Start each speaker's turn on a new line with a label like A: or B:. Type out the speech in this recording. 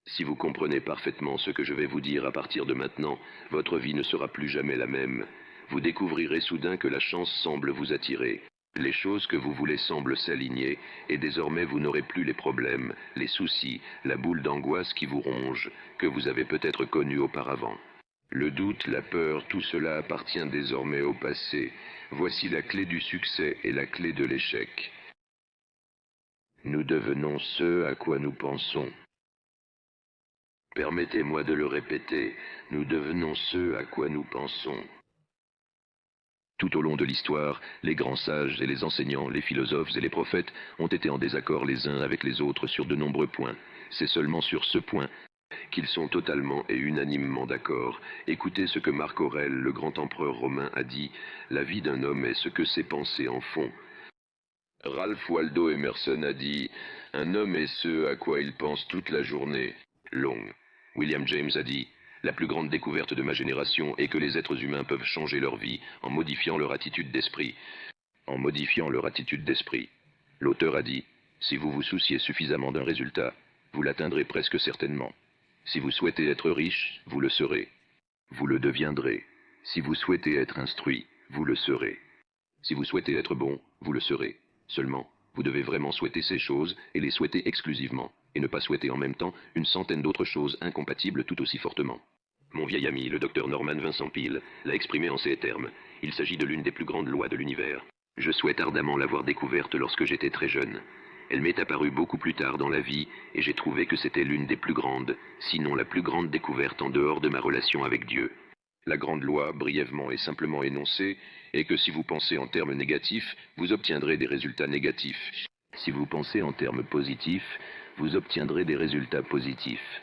A: Si vous comprenez parfaitement ce que je vais vous dire à partir de maintenant, votre vie ne sera plus jamais la même. Vous découvrirez soudain que la chance semble vous attirer. Les choses que vous voulez semblent s'aligner, et désormais vous n'aurez plus les problèmes, les soucis, la boule d'angoisse qui vous ronge, que vous avez peut-être connue auparavant. Le doute, la peur, tout cela appartient désormais au passé. Voici la clé du succès et la clé de l'échec. Nous devenons ce à quoi nous pensons. Permettez-moi de le répéter, nous devenons ce à quoi nous pensons. Tout au long de l'histoire, les grands sages et les enseignants, les philosophes et les prophètes ont été en désaccord les uns avec les autres sur de nombreux points. C'est seulement sur ce point qu'ils sont totalement et unanimement d'accord. Écoutez ce que Marc Aurèle, le grand empereur romain, a dit: la vie d'un homme est ce que ses pensées en font. Ralph Waldo Emerson a dit: un homme est ce à quoi il pense toute la journée longue. William James a dit: la plus grande découverte de ma génération est que les êtres humains peuvent changer leur vie en modifiant leur attitude d'esprit. En modifiant leur attitude d'esprit. L'auteur a dit: si vous vous souciez suffisamment d'un résultat, vous l'atteindrez presque certainement. Si vous souhaitez être riche, vous le serez. Vous le deviendrez. Si vous souhaitez être instruit, vous le serez. Si vous souhaitez être bon, vous le serez. Seulement, vous devez vraiment souhaiter ces choses et les souhaiter exclusivement, et ne pas souhaiter en même temps une centaine d'autres choses incompatibles tout aussi fortement. Mon vieil ami, le docteur Norman Vincent Peale, l'a exprimé en ces termes. Il s'agit de l'une des plus grandes lois de l'univers. Je souhaite ardemment l'avoir découverte lorsque j'étais très jeune. Elle m'est apparue beaucoup plus tard dans la vie, et j'ai trouvé que c'était l'une des plus grandes, sinon la plus grande découverte en dehors de ma relation avec Dieu. La grande loi, brièvement et simplement énoncée, est que si vous pensez en termes négatifs, vous obtiendrez des résultats négatifs. Si vous pensez en termes positifs, vous obtiendrez des résultats positifs.